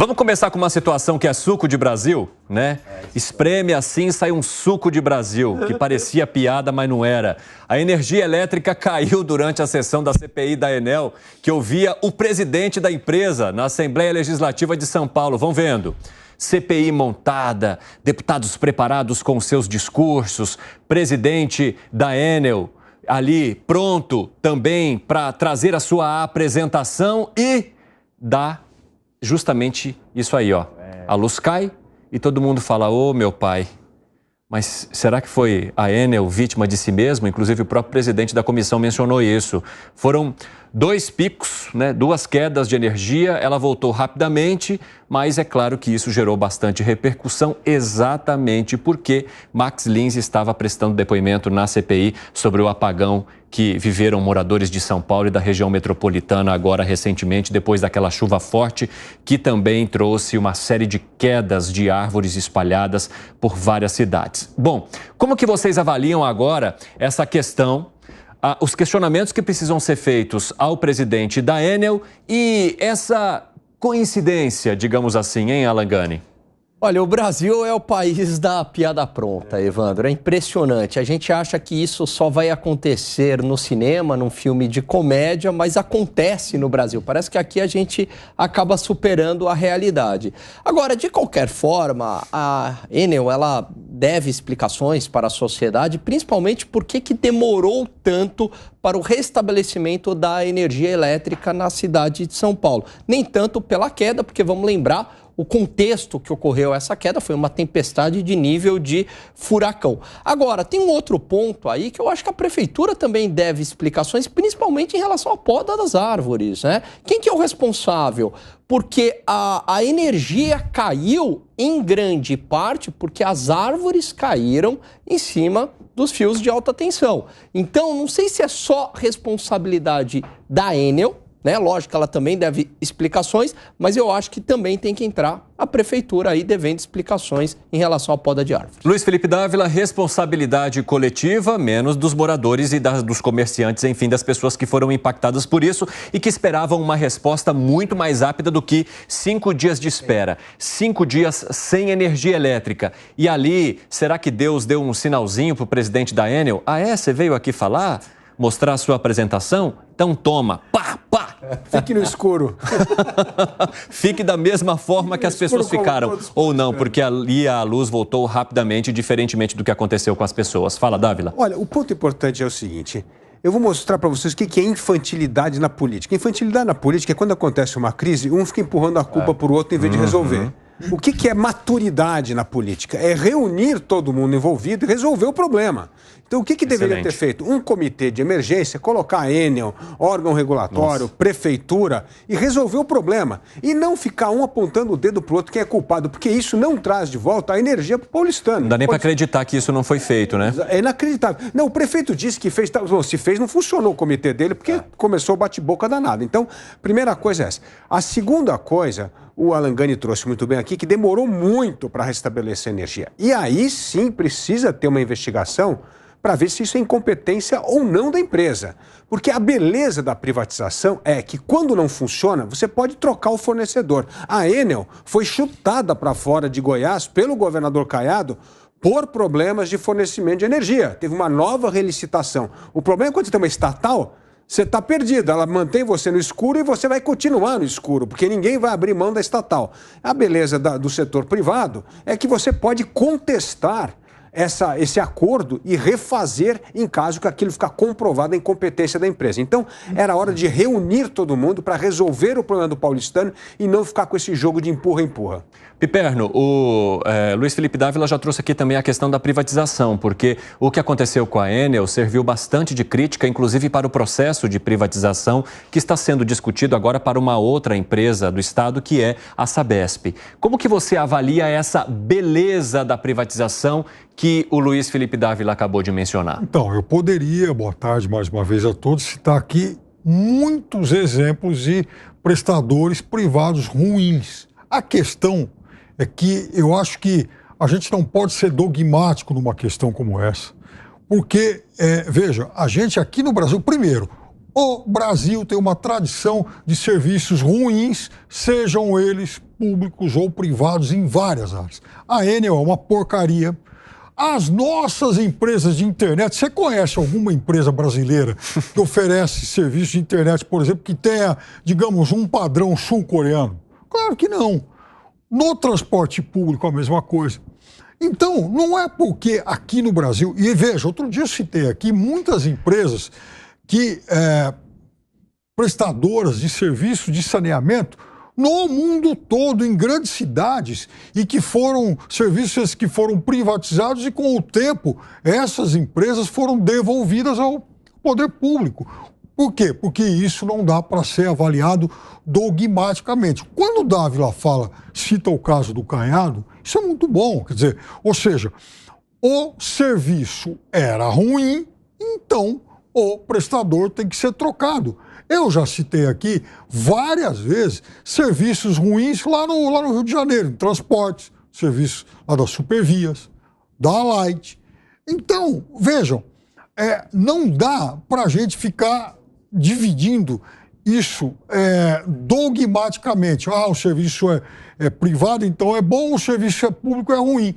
Vamos começar com uma situação que é suco de Brasil, né? Espreme assim, sai um suco de Brasil, que parecia piada, mas não era. A energia elétrica caiu durante a sessão da CPI da Enel, que ouvia o presidente da empresa na Assembleia Legislativa de São Paulo. Vão vendo. CPI montada, deputados preparados com seus discursos, presidente da Enel ali pronto também para trazer a sua apresentação e dar justamente isso aí, ó. A luz cai e todo mundo fala, ô meu pai, mas será que foi a Enel vítima de si mesmo? Inclusive o próprio presidente da comissão mencionou isso. Foram 2 picos, né? 2 quedas de energia, ela voltou rapidamente, mas é claro que isso gerou bastante repercussão exatamente porque Max Lins estava prestando depoimento na CPI sobre o apagão que viveram moradores de São Paulo e da região metropolitana agora recentemente, depois daquela chuva forte que também trouxe uma série de quedas de árvores espalhadas por várias cidades. Bom, como que vocês avaliam agora essa questão, os questionamentos que precisam ser feitos ao presidente da Enel e essa coincidência, digamos assim, hein, Alan Gani? Olha, o Brasil é o país da piada pronta, Evandro. É impressionante. A gente acha que isso só vai acontecer no cinema, num filme de comédia, mas acontece no Brasil. Parece que aqui a gente acaba superando a realidade. Agora, de qualquer forma, a Enel, ela deve explicações para a sociedade, principalmente por que demorou tanto para o restabelecimento da energia elétrica na cidade de São Paulo. Nem tanto pela queda, porque vamos lembrar, o contexto que ocorreu essa queda foi uma tempestade de nível de furacão. Agora, tem um outro ponto aí que eu acho que a prefeitura também deve explicações, principalmente em relação à poda das árvores, né? Quem que é o responsável? Porque a energia caiu em grande parte porque as árvores caíram em cima dos fios de alta tensão. Então, não sei se é só responsabilidade da Enel, né? Lógico que ela também deve explicações, mas eu acho que também tem que entrar a prefeitura aí devendo explicações em relação à poda de árvores. Luiz Felipe Dávila, responsabilidade coletiva, menos dos moradores e dos comerciantes, enfim, das pessoas que foram impactadas por isso e que esperavam uma resposta muito mais rápida do que 5 dias de espera, 5 dias sem energia elétrica. E ali, será que Deus deu um sinalzinho para o presidente da Enel? Ah, é? Você veio aqui falar? Mostrar a sua apresentação? Então toma, pá, pá! Fique no escuro. Fique da mesma forma que as pessoas ficaram. Ou não, porque ali a luz voltou rapidamente, diferentemente do que aconteceu com as pessoas. Fala, Dávila. Olha, o ponto importante é o seguinte. Eu vou mostrar para vocês o que é infantilidade na política. Infantilidade na política é quando acontece uma crise, um fica empurrando a culpa para o outro em vez de resolver. O que é maturidade na política? É reunir todo mundo envolvido e resolver o problema. Então, o que deveria ter feito? Um comitê de emergência, colocar a Enel, órgão regulatório, prefeitura e resolver o problema. E não ficar um apontando o dedo para o outro quem é culpado, porque isso não traz de volta a energia para o paulistano. Não dá nem para acreditar que isso não foi feito, né? É inacreditável. Não, o prefeito disse que fez... Bom, se fez, não funcionou o comitê dele, porque começou o bate-boca danado. Então, primeira coisa é essa. A segunda coisa... O Alan Gani trouxe muito bem aqui, que demorou muito para restabelecer a energia. E aí sim precisa ter uma investigação para ver se isso é incompetência ou não da empresa. Porque a beleza da privatização é que quando não funciona, você pode trocar o fornecedor. A Enel foi chutada para fora de Goiás pelo governador Caiado por problemas de fornecimento de energia. Teve uma nova relicitação. O problema é quando você tem uma estatal... Você está perdido, ela mantém você no escuro e você vai continuar no escuro, porque ninguém vai abrir mão da estatal. A beleza do setor privado é que você pode contestar esse acordo e refazer em caso que aquilo ficar comprovado a incompetência da empresa. Então, era hora de reunir todo mundo para resolver o problema do paulistano e não ficar com esse jogo de empurra-empurra. Piperno, o Luiz Felipe Dávila já trouxe aqui também a questão da privatização, porque o que aconteceu com a Enel serviu bastante de crítica, inclusive para o processo de privatização que está sendo discutido agora para uma outra empresa do Estado, que é a Sabesp. Como que você avalia essa beleza da privatização que o Luiz Felipe Dávila acabou de mencionar? Então, eu poderia, boa tarde mais uma vez a todos, citar aqui muitos exemplos de prestadores privados ruins. A questão é que eu acho que a gente não pode ser dogmático numa questão como essa, porque, veja, a gente aqui no Brasil, primeiro, o Brasil tem uma tradição de serviços ruins, sejam eles públicos ou privados em várias áreas. A Enel é uma porcaria. As nossas empresas de internet, você conhece alguma empresa brasileira que oferece serviço de internet, por exemplo, que tenha, digamos, um padrão sul-coreano? Claro que não. No transporte público, a mesma coisa. Então, não é porque aqui no Brasil... E veja, outro dia eu citei aqui muitas empresas que prestadoras de serviço de saneamento no mundo todo, em grandes cidades, e que foram serviços que foram privatizados e, com o tempo, essas empresas foram devolvidas ao poder público. Por quê? Porque isso não dá para ser avaliado dogmaticamente. Quando o Dávila cita o caso do Caiado, isso é muito bom. Quer dizer, ou seja, o serviço era ruim, então o prestador tem que ser trocado. Eu já citei aqui várias vezes serviços ruins lá no Rio de Janeiro, em transportes, serviços lá das Supervias, da Light. Então, vejam, não dá para a gente ficar dividindo isso dogmaticamente. O serviço é privado, então é bom, o serviço é público, é ruim.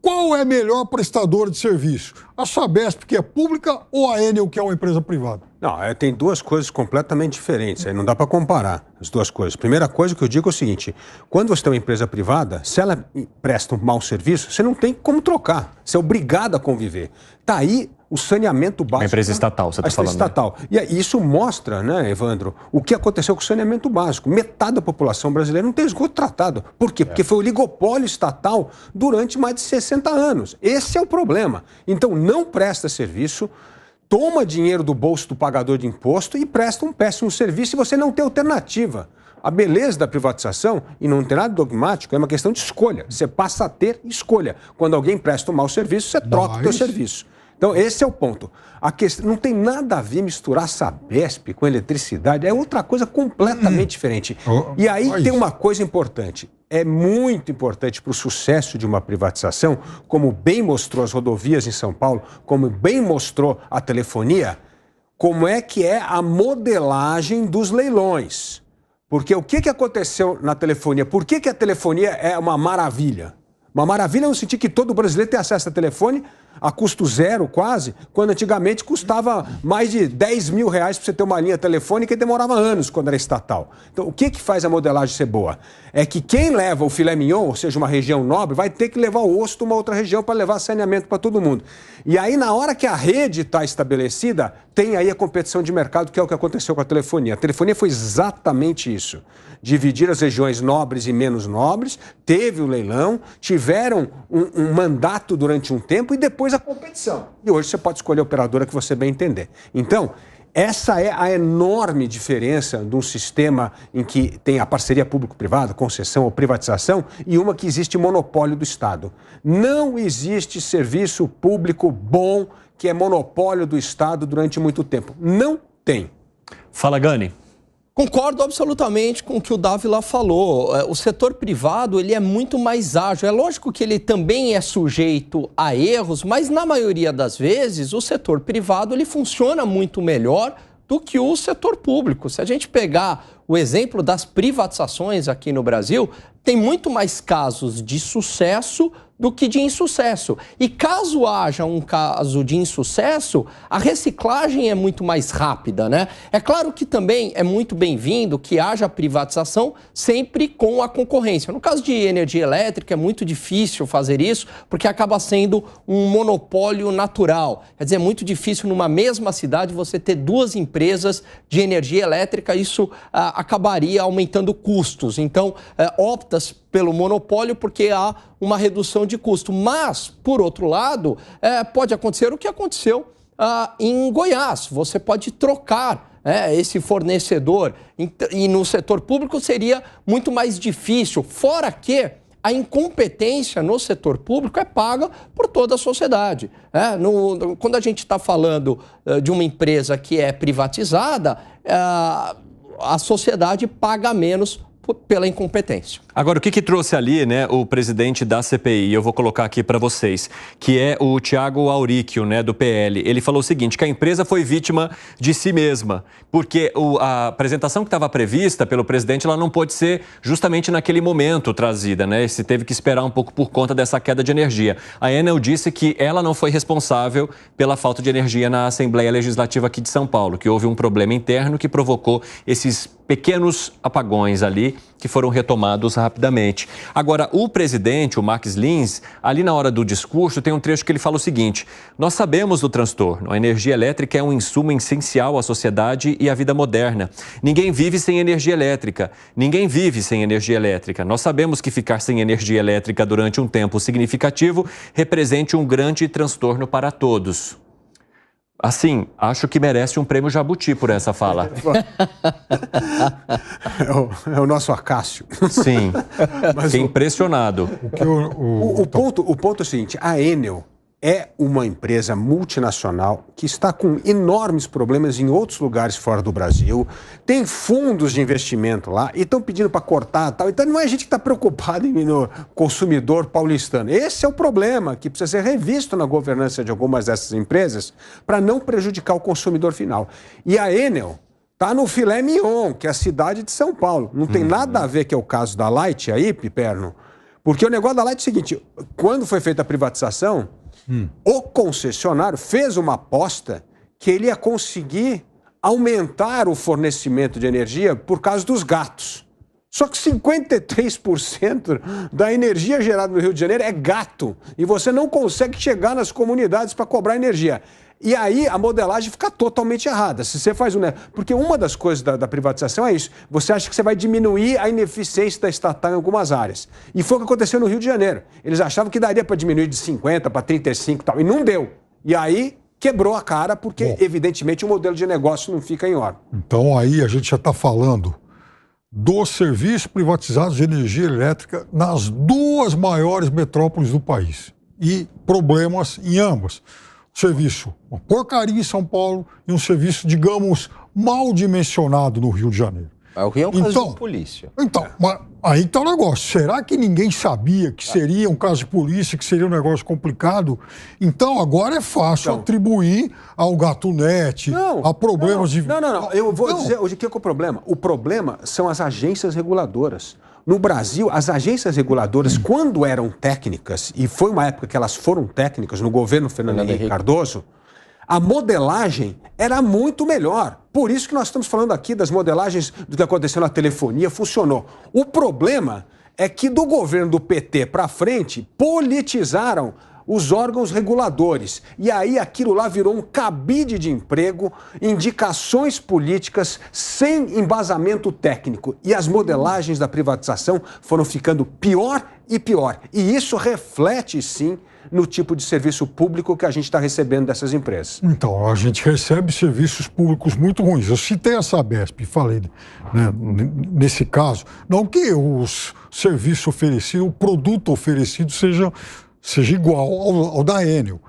Qual é a melhor prestadora de serviço? A Sabesp, que é pública, ou a Enel, que é uma empresa privada? Não, tem duas coisas completamente diferentes, aí não dá para comparar as duas coisas. Primeira coisa que eu digo é o seguinte, quando você tem uma empresa privada, se ela presta um mau serviço, você não tem como trocar, você é obrigado a conviver. Está aí o saneamento básico. A empresa estatal, você está falando. Estatal. Né? E isso mostra, né, Evandro, o que aconteceu com o saneamento básico. Metade da população brasileira não tem esgoto tratado. Por quê? Porque foi o oligopólio estatal durante mais de 60 anos. Esse é o problema. Então, não presta serviço, toma dinheiro do bolso do pagador de imposto e presta um péssimo serviço e você não tem alternativa. A beleza da privatização, e não tem nada dogmático, é uma questão de escolha. Você passa a ter escolha. Quando alguém presta um mau serviço, você troca o seu serviço. Então, esse é o ponto. A questão, não tem nada a ver misturar Sabesp com eletricidade, é outra coisa completamente diferente. E aí tem uma coisa importante. É muito importante para o sucesso de uma privatização, como bem mostrou as rodovias em São Paulo, como bem mostrou a telefonia, como é que é a modelagem dos leilões. Porque o que aconteceu na telefonia? Por que a telefonia é uma maravilha? Uma maravilha no sentido que todo brasileiro tem acesso a telefone a custo zero quase, quando antigamente custava mais de 10 mil reais para você ter uma linha telefônica e demorava anos quando era estatal. Então, o que faz a modelagem ser boa? É que quem leva o filé mignon, ou seja, uma região nobre, vai ter que levar o osso de uma outra região para levar saneamento para todo mundo. E aí, na hora que a rede está estabelecida, tem aí a competição de mercado, que é o que aconteceu com a telefonia. A telefonia foi exatamente isso. Dividir as regiões nobres e menos nobres, teve o leilão, tiveram um mandato durante um tempo e depois a competição. E hoje você pode escolher a operadora que você bem entender. Então, essa é a enorme diferença de um sistema em que tem a parceria público-privada, concessão ou privatização, e uma que existe monopólio do Estado. Não existe serviço público bom que é monopólio do Estado durante muito tempo. Não tem. Fala, Gani. Concordo absolutamente com o que o Dávila falou. O setor privado ele é muito mais ágil. É lógico que ele também é sujeito a erros, mas na maioria das vezes o setor privado ele funciona muito melhor do que o setor público. Se a gente pegar o exemplo das privatizações aqui no Brasil, tem muito mais casos de sucesso do que de insucesso. E caso haja um caso de insucesso, a reciclagem é muito mais rápida, né? É claro que também é muito bem-vindo que haja privatização sempre com a concorrência. No caso de energia elétrica é muito difícil fazer isso, porque acaba sendo um monopólio natural. Quer dizer, é muito difícil numa mesma cidade você ter duas empresas de energia elétrica, isso acabaria aumentando custos. Então, opta-se pelo monopólio porque há uma redução de custo. Mas, por outro lado, pode acontecer o que aconteceu em Goiás. Você pode trocar esse fornecedor e no setor público seria muito mais difícil. Fora que a incompetência no setor público é paga por toda a sociedade. Quando a gente está falando de uma empresa que é privatizada, a sociedade paga menos pela incompetência. Agora, o que trouxe ali, né, o presidente da CPI, eu vou colocar aqui para vocês, que é o Thiago Auricchio, né, do PL. Ele falou o seguinte, que a empresa foi vítima de si mesma, porque a apresentação que estava prevista pelo presidente, ela não pôde ser justamente naquele momento trazida, né? Se teve que esperar um pouco por conta dessa queda de energia. A Enel disse que ela não foi responsável pela falta de energia na Assembleia Legislativa aqui de São Paulo, que houve um problema interno que provocou esses pequenos apagões ali que foram retomados rapidamente. Agora, o presidente, o Max Lins, ali na hora do discurso, tem um trecho que ele fala o seguinte: nós sabemos do transtorno, a energia elétrica é um insumo essencial à sociedade e à vida moderna. Ninguém vive sem energia elétrica, ninguém vive sem energia elétrica. Nós sabemos que ficar sem energia elétrica durante um tempo significativo representa um grande transtorno para todos. Assim, acho que merece um prêmio Jabuti por essa fala. É o nosso Acácio. Sim, fiquei impressionado. O ponto é o seguinte, a Enel é uma empresa multinacional que está com enormes problemas em outros lugares fora do Brasil, tem fundos de investimento lá e estão pedindo para cortar e tal. Então não é a gente que está preocupado no consumidor paulistano. Esse é o problema que precisa ser revisto na governança de algumas dessas empresas para não prejudicar o consumidor final. E a Enel está no filé mignon, que é a cidade de São Paulo. Não tem nada a ver que é o caso da Light aí, Piperno, porque o negócio da Light é o seguinte, quando foi feita a privatização, o concessionário fez uma aposta que ele ia conseguir aumentar o fornecimento de energia por causa dos gatos. Só que 53% da energia gerada no Rio de Janeiro é gato. E você não consegue chegar nas comunidades para cobrar energia. E aí a modelagem fica totalmente errada. Se você faz porque uma das coisas da privatização é isso. Você acha que você vai diminuir a ineficiência da estatal em algumas áreas. E foi o que aconteceu no Rio de Janeiro. Eles achavam que daria para diminuir de 50 para 35 e tal. E não deu. E aí quebrou a cara porque, evidentemente, o modelo de negócio não fica em ordem. Então aí a gente já está falando dos serviços privatizados de energia elétrica nas duas maiores metrópoles do país. E problemas em ambas. Serviço, uma porcaria em São Paulo e um serviço, digamos, mal dimensionado no Rio de Janeiro. O Rio é um caso de polícia. Então, mas aí está o negócio. Será que ninguém sabia que seria um caso de polícia, que seria um negócio complicado? Então, agora é fácil atribuir ao GatoNet, a problemas de... Não. Eu vou dizer hoje o que é o problema. O problema são as agências reguladoras. No Brasil, as agências reguladoras, quando eram técnicas, e foi uma época que elas foram técnicas no governo Fernando Henrique Cardoso, a modelagem era muito melhor. Por isso que nós estamos falando aqui das modelagens do que aconteceu na telefonia, funcionou. O problema é que do governo do PT para frente, politizaram os órgãos reguladores. E aí aquilo lá virou um cabide de emprego, indicações políticas sem embasamento técnico. E as modelagens da privatização foram ficando pior e pior. E isso reflete, sim, no tipo de serviço público que a gente está recebendo dessas empresas. Então, a gente recebe serviços públicos muito ruins. Eu citei a Sabesp e falei, né, nesse caso, não que o serviço oferecido, o produto oferecido seja igual ao da Enel.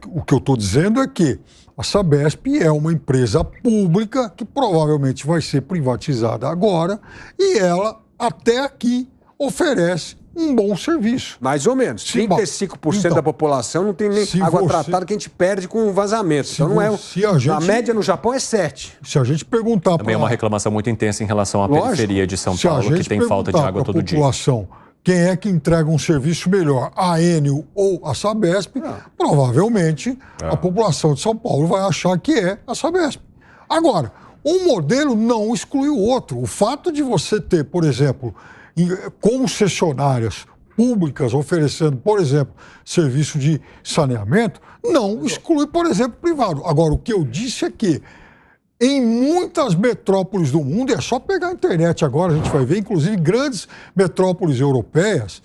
O que eu estou dizendo é que a Sabesp é uma empresa pública que provavelmente vai ser privatizada agora e ela, até aqui, oferece um bom serviço. Mais ou menos. 35% da população não tem nem água tratada que a gente perde com vazamento. Então não é. A média no Japão é 7%. Se a gente perguntar... Também é uma reclamação muito intensa em relação à periferia de São Paulo, que tem falta de água todo dia. Quem é que entrega um serviço melhor, a Enel ou a Sabesp? Provavelmente a população de São Paulo vai achar que é a Sabesp. Agora, um modelo não exclui o outro. O fato de você ter, por exemplo, concessionárias públicas oferecendo, por exemplo, serviço de saneamento, não exclui, por exemplo, privado. Agora, o que eu disse é que em muitas metrópoles do mundo, é só pegar a internet agora, a gente vai ver, inclusive grandes metrópoles europeias,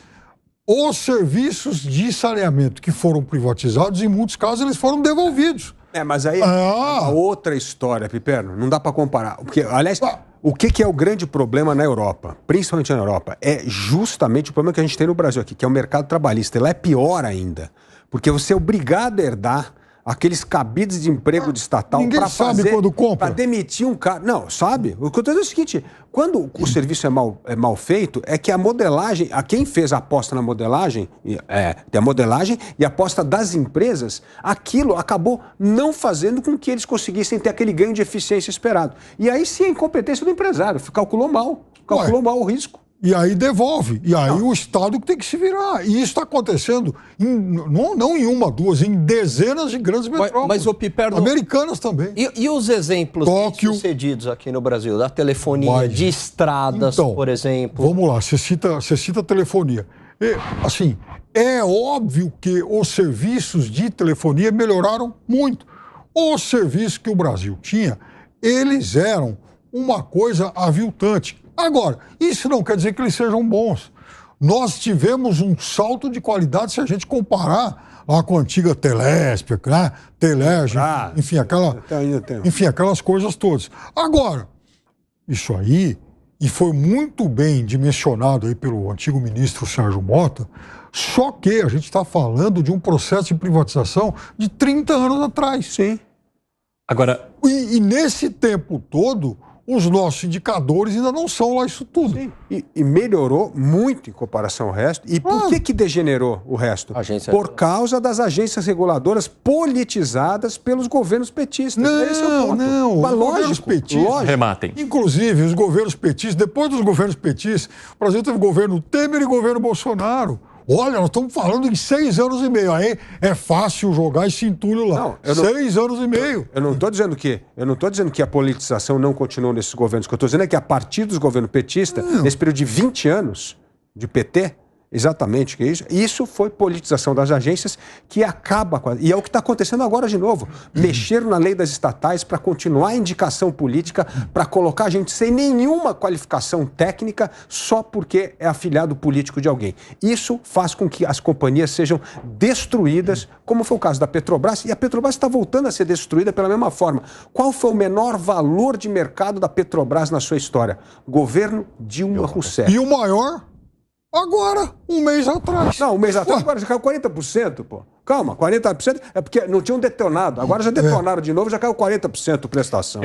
os serviços de saneamento que foram privatizados, em muitos casos, eles foram devolvidos. Mas aí é outra história, Piperno, não dá para comparar. Porque, aliás, o que é o grande problema na Europa, principalmente na Europa, é justamente o problema que a gente tem no Brasil aqui, que é o mercado trabalhista. Lá é pior ainda, porque você é obrigado a herdar aqueles cabides de emprego de estatal Ninguém sabe quando compra. para demitir um cara. Não, sabe? O que eu estou dizendo é o seguinte: quando o serviço é mal feito, é que a modelagem, a quem fez a aposta na modelagem, tem a modelagem e a aposta das empresas, aquilo acabou não fazendo com que eles conseguissem ter aquele ganho de eficiência esperado. E aí sim a incompetência do empresário, calculou mal o risco. E aí devolve. E aí o Estado que tem que se virar. E isso está acontecendo não em uma, duas, em dezenas de grandes metrópoles. Mas o Piperno... Americanas também. E os exemplos sucedidos aqui no Brasil? Da telefonia, de estradas, então, por exemplo? Vamos lá, você cita telefonia. Assim, é óbvio que os serviços de telefonia melhoraram muito. Os serviços que o Brasil tinha, eles eram uma coisa aviltante. Agora, isso não quer dizer que eles sejam bons. Nós tivemos um salto de qualidade se a gente comparar lá com a antiga Telesp, né? Telerge, enfim, aquelas coisas todas. Agora, isso aí, e foi muito bem dimensionado aí pelo antigo ministro Sérgio Mota, só que a gente está falando de um processo de privatização de 30 anos atrás. Sim. Agora... E nesse tempo todo... os nossos indicadores ainda não são lá isso tudo. Sim. E melhorou muito em comparação ao resto. E por que degenerou o resto? Por causa das agências reguladoras politizadas pelos governos petistas. Esse é o ponto. Os governos petistas... Rematem. Inclusive, os governos petistas, depois dos governos petistas, o Brasil teve governo Temer e governo Bolsonaro. Olha, nós estamos falando em 6 anos e meio. Aí é fácil jogar esse entulho lá. 6 anos e meio. Eu não estou dizendo que a politização não continuou nesses governos. O que eu estou dizendo é que a partir dos governos petistas, nesse período de 20 anos de PT, exatamente o que é isso. Isso foi politização das agências que acaba com... E é o que está acontecendo agora de novo. Mexeram na lei das estatais para continuar a indicação política, para colocar gente sem nenhuma qualificação técnica só porque é afiliado político de alguém. Isso faz com que as companhias sejam destruídas, como foi o caso da Petrobras, e a Petrobras está voltando a ser destruída pela mesma forma. Qual foi o menor valor de mercado da Petrobras na sua história? Governo Dilma Rousseff. E o maior? Agora, um mês atrás. Não, um mês atrás, agora já caiu 40%, pô. Calma, 40% é porque não tinham detonado. Agora já detonaram de novo, já caiu 40% a prestação.